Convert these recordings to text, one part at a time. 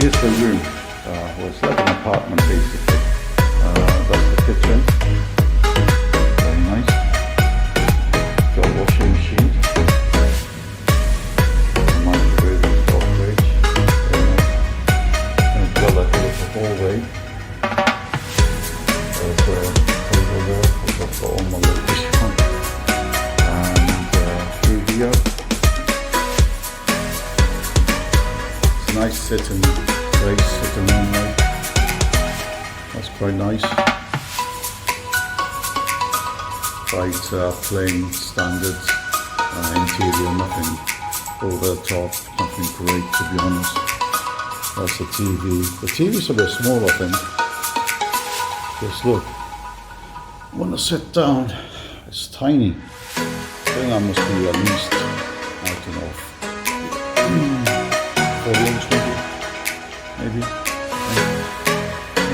Here's the room. Well, it's like an apartment basically. That's the kitchen. Very nice. Got a washing machine. Microwave, got a fridge. Very nice. And it's got like a little hallway. There's a table there, which I've got all my luggage on. And through here. Nice sitting place, sitting room there. That's quite nice. Quite plain standards. Interior, nothing over the top, nothing great to be honest. That's the TV. The TV's a bit small, I think. Just look. When I sit down, it's tiny. I think that must be at least, I don't know, 40 inch maybe.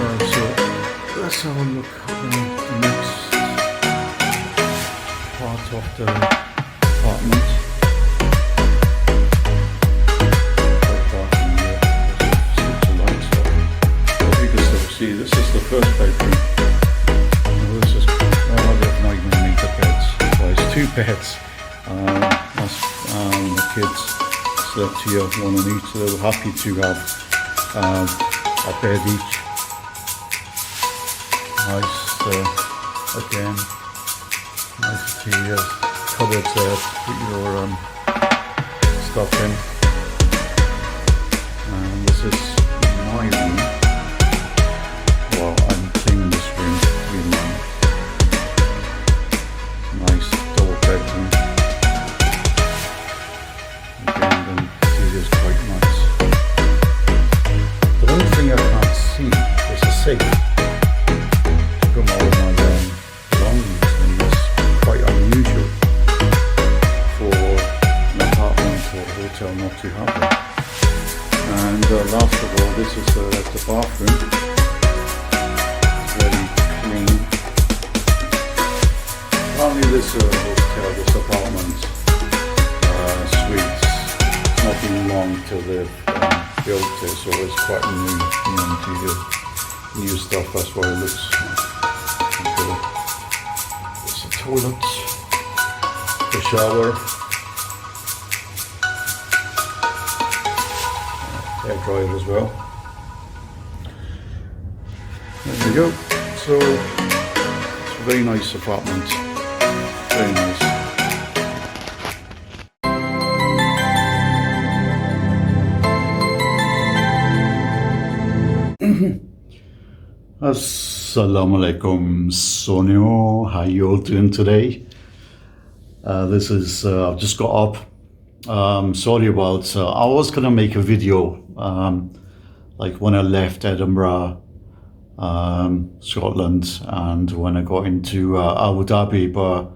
Right, so let's have a look at the next part of the apartment. Switch the lights off. Hope you can still see, this is the first bedroom. This is 9mm beds. So it's 2 beds. The kids slept here, one on each, so they were happy to have a bed each. Nice, again, nice interior, cupboards there to put your stuff in. And this is my room. Well, I'm cleaning this room to be mine. Nice double bedroom. Is quite nice. The only thing I can't see is a safe from all of my belongings, and it's quite unusual for an apartment or a hotel not to have that. And last of all, this is the bathroom. It's very clean. Apparently this hotel, this apartment, suites, not been long till they've built it, so it's quite new stuff. That's why it looks good. It's a toilet, the shower, air dryer as well. There we go. So it's a very nice apartment. Very nice. Assalamu alaikum, Sonio. How you all doing today? This is I've just got up. Sorry about I was gonna make a video like when I left Edinburgh, Scotland, and when I got into Abu Dhabi, but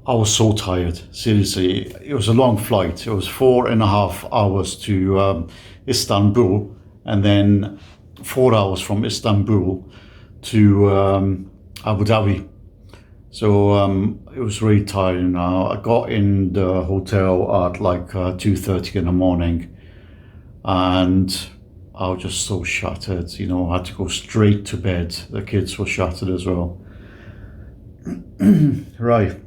I was so tired. Seriously, it was a long flight. It was 4.5 hours to Istanbul, and then 4 hours from Istanbul to Abu Dhabi. So it was really tiring. I got in the hotel at like 2:30 in the morning, and I was just so shattered. You know, I had to go straight to bed. The kids were shattered as well. Right.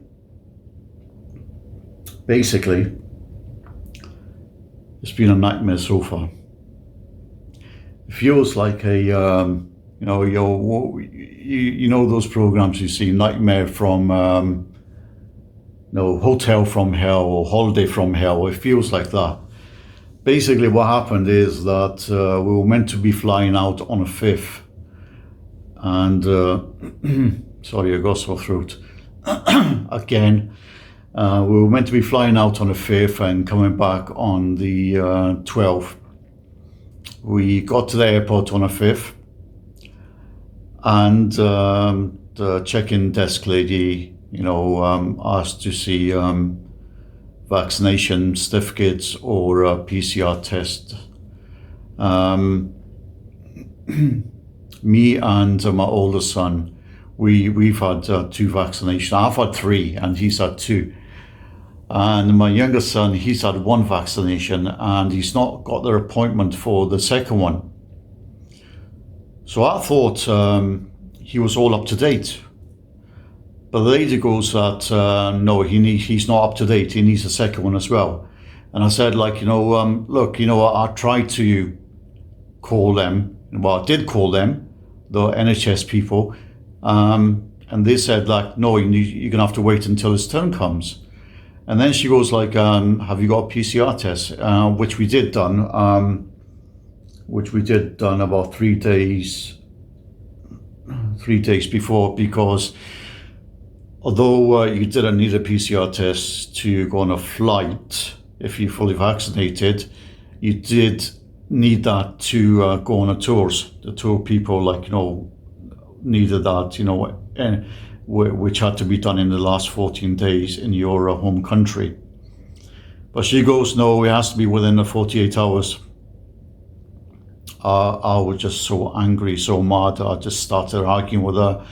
Basically, It's been a nightmare so far. It feels like a, you know those programs you see, Nightmare from, Hotel from Hell or Holiday from Hell. It feels like that. Basically, what happened is that we were meant to be flying out on a 5th, and sorry, I got sore throat again. We were meant to be flying out on the 5th and coming back on the 12th. We got to the airport on the 5th, and the check-in desk lady, asked to see vaccination certificates or a PCR test. Me and my older son, we've had 2 vaccinations. I've had 3 and he's had 2. And my younger son, he's had 1 vaccination and he's not got their appointment for the second one. So I thought he was all up to date. But the lady goes that, no, he's not up to date. He needs a second one as well. And I said, look, I tried to call them. Well, I did call them, the NHS people. And they said, no, you're going to have to wait until his turn comes. And then she goes have you got a PCR test? Which we did done about 3 days before, because although you didn't need a PCR test to go on a flight if you're fully vaccinated, you did need that to go on a tours. The tour people needed that, which had to be done in the last 14 days in your home country. But she goes, no, it has to be within the 48 hours. I was just so angry, so mad. I just started arguing with her.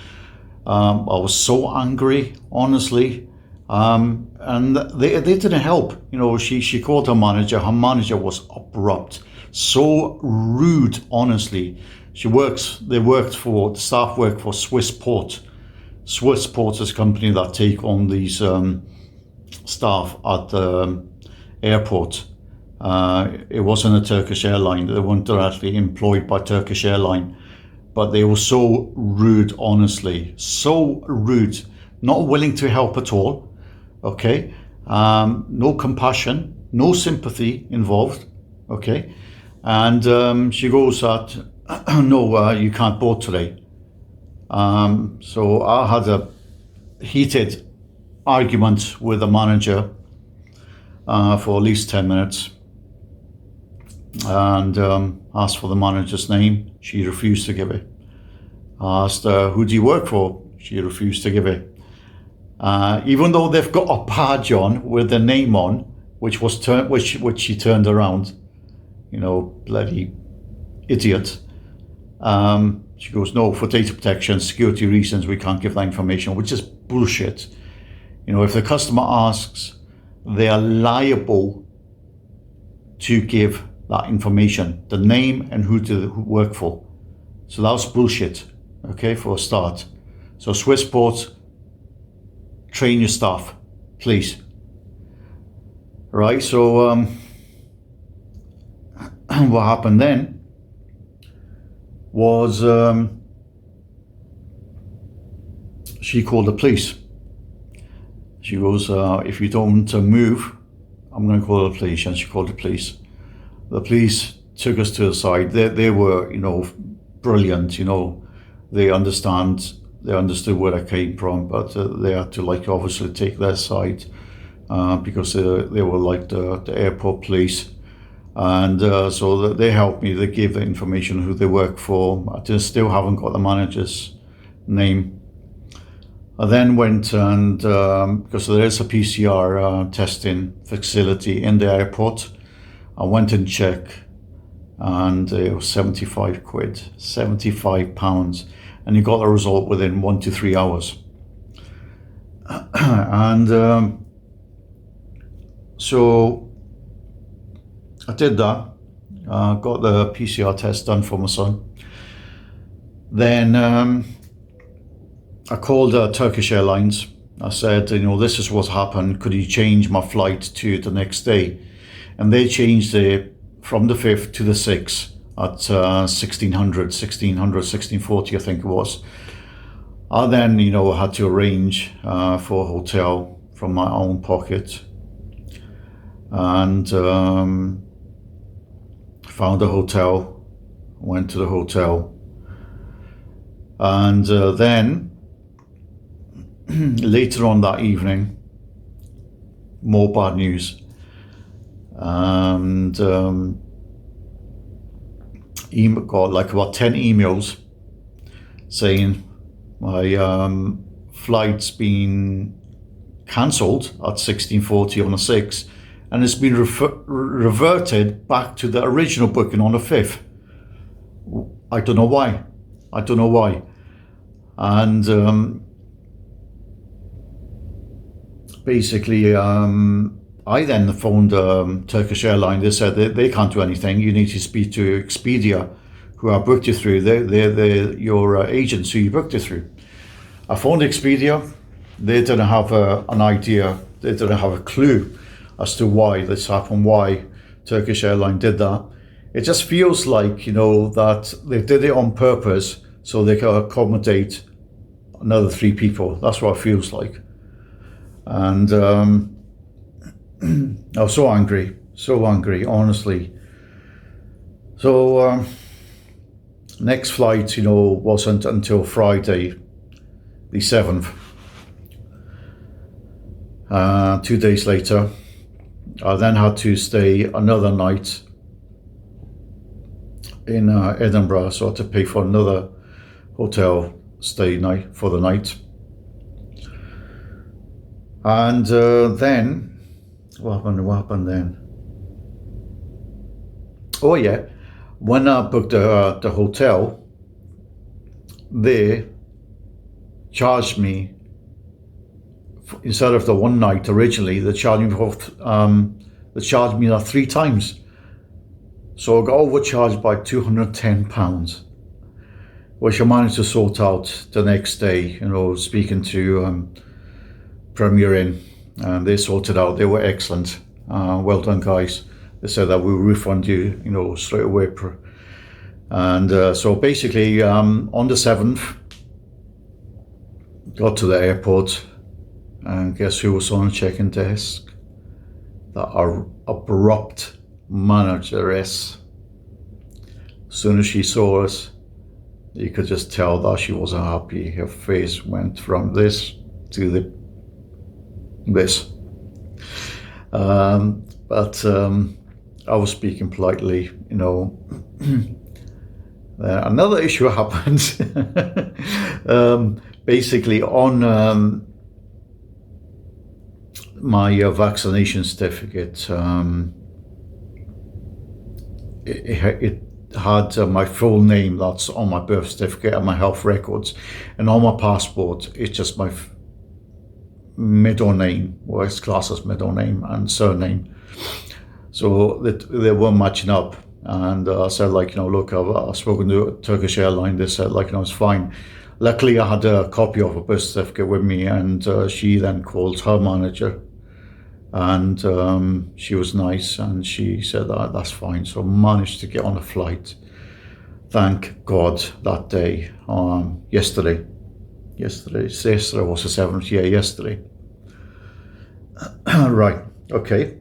I was so angry, honestly. And they didn't help. She called her manager. Her manager was abrupt, so rude, honestly. The staff work for Swissport. Swissport is a company that take on these staff at the airport. It wasn't a Turkish airline. They weren't directly employed by Turkish airline. But they were so rude, honestly. So rude. Not willing to help at all. Okay? No compassion. No sympathy involved. Okay? And she goes that, no, you can't board today. So I had a heated argument with the manager for at least 10 minutes. And asked for the manager's name. She refused to give it. I asked her, who do you work for? She refused to give it. Even though they've got a badge on with the name on, which she turned around, bloody idiot. She goes, no, for data protection, security reasons, we can't give that information, which is bullshit. If the customer asks, they are liable to give that information, the name and who to work for. So that was bullshit, okay, for a start. So Swissport, train your staff, please. Right, so what happened then was she called the police. She goes, if you don't move, I'm going to call the police. And she called the police. The police took us to the side. They were, brilliant. They understood where I came from, but they had to obviously take their side because they were like the airport police. And so they helped me. They gave the information who they work for. I still haven't got the manager's name. I then went and, because there is a PCR testing facility in the airport, I went and checked, and it was 75 quid, 75 pounds. And you got the result within 1 to 3 hours. And so I did that, got the PCR test done for my son. Then I called Turkish Airlines. I said, this is what's happened. Could you change my flight to the next day? and they changed it from the 5th to the 6th at 1640, I think it was. I then, had to arrange for a hotel from my own pocket, and found a hotel, went to the hotel, and then later on that evening, more bad news, and got like about 10 emails saying my flight's been cancelled at 1640 on the 6th, and it's been reverted back to the original booking on the 5th. I don't know why. And basically, I then phoned Turkish Airlines. They said they can't do anything. You need to speak to Expedia, who I booked you through. They're your agents who you booked it through. I phoned Expedia. They didn't have an idea. They didn't have a clue as to why this happened, why Turkish Airlines did that. It just feels like, that they did it on purpose so they could accommodate another 3 people. That's what it feels like. And I was so angry, honestly. So next flight, wasn't until Friday, the 7th. 2 days later, I then had to stay another night in Edinburgh, so I had to pay for another hotel stay night for the night. And then, what happened then? Oh yeah, when I booked the hotel, they charged me, instead of the one night originally, they charged me that 3 times. So I got overcharged by £210, which I managed to sort out the next day, speaking to Premier Inn, and they sorted out. They were excellent. Well done, guys. They said that we'll refund you, straight away. And so basically, on the 7th, got to the airport, and guess who was on the check-in desk? That abrupt manageress. As soon as she saw us, you could just tell that she wasn't happy. Her face went from this to this. But I was speaking politely, Another issue happened. Basically, on my vaccination certificate, it had my full name, that's on my birth certificate and my health records, and on my passport it's just my middle name, or it's classed as middle name and surname. So they weren't matching up, and I said, look, I've spoken to Turkish Airlines. They said, it's fine. Luckily, I had a copy of a birth certificate with me, and she then called her manager, and she was nice, and she said that's fine. So I managed to get on a flight, thank God, that day. Yesterday was the 7th. Yeah, yesterday. Right, okay.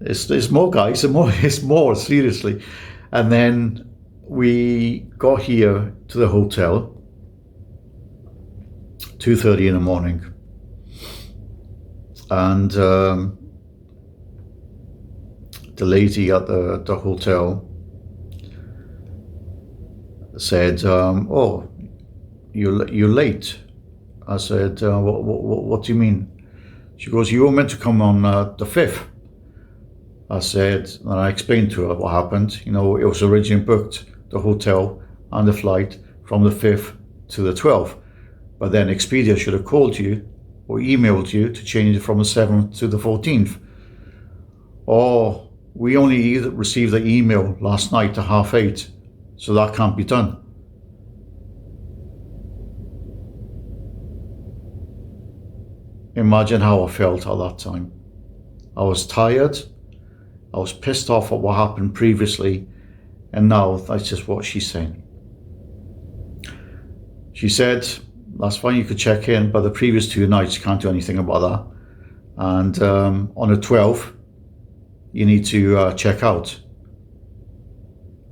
There's more, guys. It's more, seriously. And then we got here to the hotel 2:30 in the morning, and the lady at the hotel said, "Oh, you're late." I said, "What do you mean?" She goes, "You were meant to come on the 5th." I said, and I explained to her what happened. It was originally booked, the hotel and the flight, from the 5th to the 12th. But then Expedia should have called you or emailed you to change it from the 7th to the 14th. Or we only received the email last night at 8:30, so that can't be done. Imagine how I felt at that time. I was tired. I was pissed off at what happened previously, and now that's just what she's saying. She said, that's fine, you could check in, but the previous 2 nights you can't do anything about that. And on the 12th, you need to check out.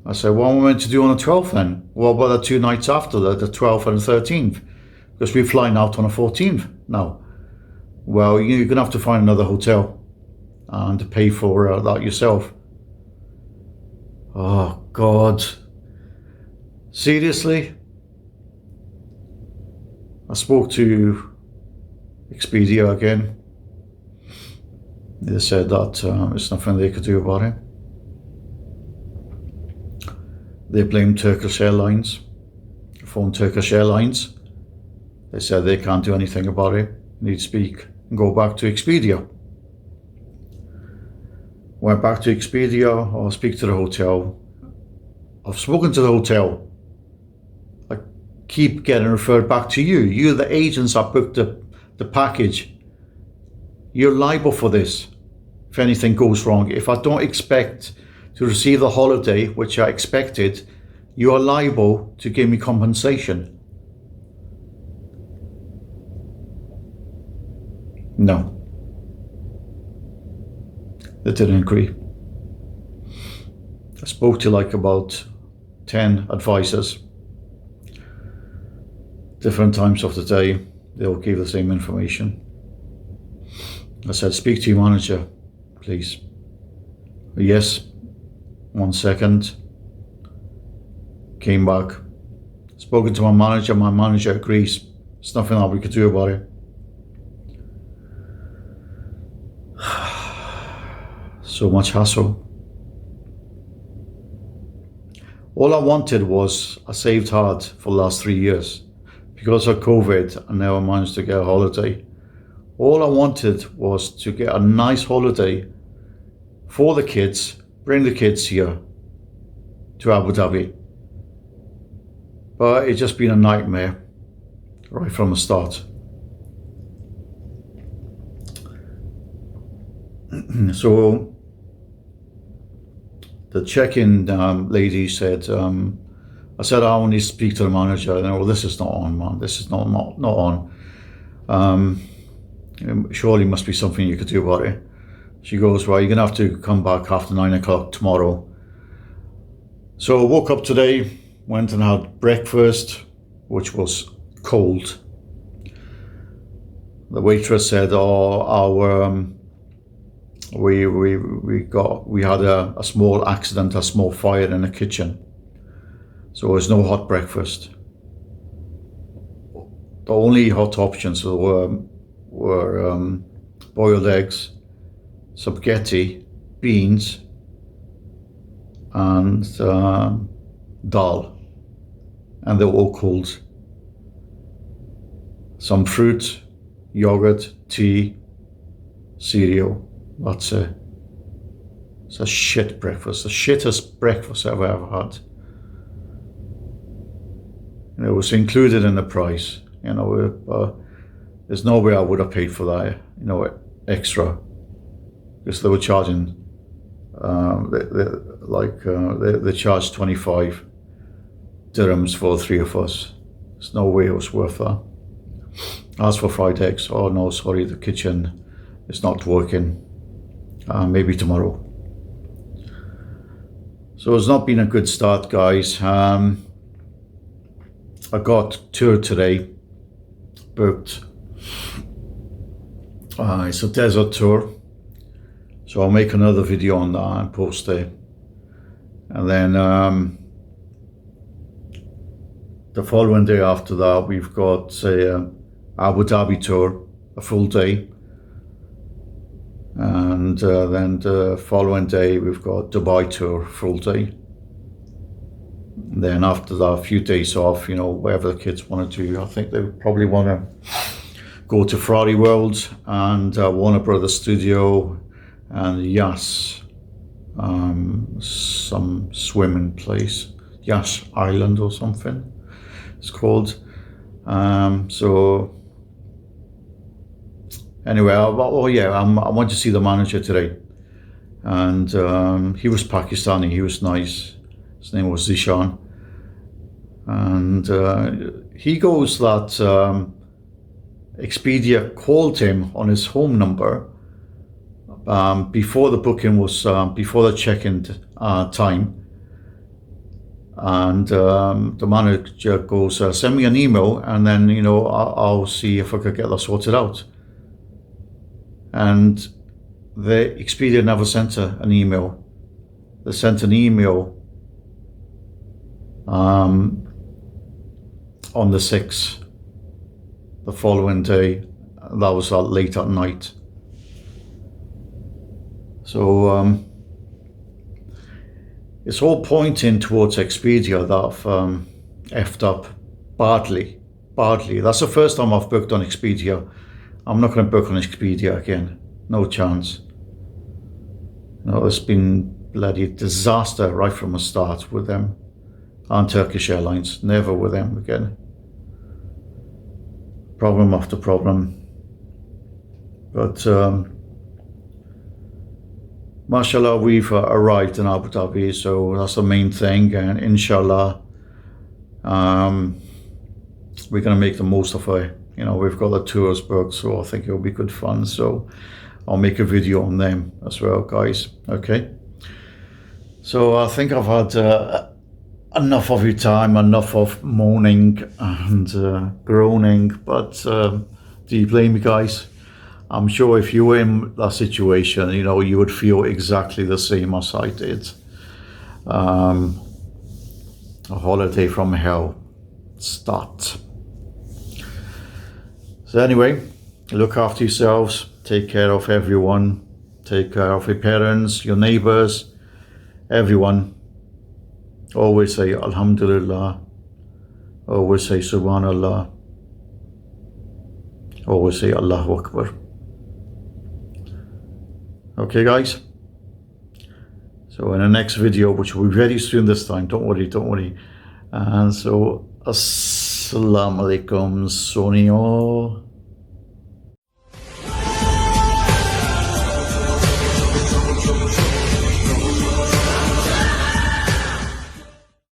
I said, what am I meant to do on the 12th then? What about the 2 nights after, the 12th and the 13th? Because we're flying out on the 14th now. Well, you're going to have to find another hotel and pay for that yourself. Oh, God. Seriously? I spoke to Expedia again. They said that there's nothing they could do about it. They blamed Turkish Airlines. I phoned Turkish Airlines. They said they can't do anything about it. You need to speak and go back to Expedia. Went back to Expedia. I'll speak to the hotel. I've spoken to the hotel. I keep getting referred back to you. You're the agents that booked the package. You're liable for this if anything goes wrong. If I don't expect to receive the holiday, which I expected, you are liable to give me compensation. No. They didn't agree. I spoke to like about 10 advisors. Different times of the day, they all gave the same information. I said, speak to your manager, please. Yes, 1 second. Came back. Spoken to my manager agrees. There's nothing that we could do about it. So much hassle. All I wanted was I saved hard for the last 3 years. Because of COVID, I never managed to get a holiday. All I wanted was to get a nice holiday for the kids, bring the kids here to Abu Dhabi. But it's just been a nightmare right from the start. So the check-in lady said, I said, I want to speak to the manager. And well, this is not on, man. This is not on. Surely must be something you could do about it. She goes, well, you're going to have to come back after 9 o'clock tomorrow. So I woke up today, went and had breakfast, which was cold. The waitress said, we had a small accident, a small fire in the kitchen. So there's no hot breakfast. The only hot options were boiled eggs, spaghetti, beans, and dal. And they were all cold. Some fruit, yogurt, tea, cereal. That's it. It's a shit breakfast. The shittest breakfast I've ever had. And it was included in the price. There's no way I would have paid for that, extra, because they were charging. They charged 25 dirhams for 3 of us. There's no way it was worth that. As for fried eggs, oh no, sorry, the kitchen is not working. Maybe tomorrow. So it's not been a good start, guys. I got tour today, booked. It's a desert tour. So I'll make another video on that and post it. And then the following day after that, we've got a Abu Dhabi tour, a full day. And then the following day, we've got Dubai tour, full day. And then after that, a few days off, whatever the kids want to do. I think they probably want to go to Ferrari World and Warner Brothers Studio and Yas, some swimming place, Yas Island or something it's called. So anyway, I want to see the manager today and he was Pakistani. He was nice. His name was Zishan, and he goes that Expedia called him on his home number before the booking was before the check-in time, and the manager goes, send me an email, and then I'll see if I could get that sorted out. And the Expedia never sent her an email. They sent an email on the 6th, the following day. That was late at night. So it's all pointing towards Expedia that have effed up badly. That's the first time I've booked on Expedia. I'm not going to book on Expedia again. No chance. It's been bloody disaster right from the start with them. And Turkish Airlines, never with them again. Problem after problem. But mashallah, we've arrived in Abu Dhabi, so that's the main thing, and inshallah we're going to make the most of it. We've got the tours booked, so I think it'll be good fun, so I'll make a video on them as well, guys. Okay, so I think I've had enough of your time, enough of moaning and groaning, but do you blame me, guys? I'm sure if you were in that situation, you would feel exactly the same as I did. A holiday from hell. Start. So anyway, look after yourselves. Take care of everyone. Take care of your parents, your neighbors, everyone. Always say Alhamdulillah. Always say Subhanallah. Always say Allahu Akbar. Okay, guys. So in the next video, which will be very soon this time, don't worry. And so, Assalamu alaikum, Sonio.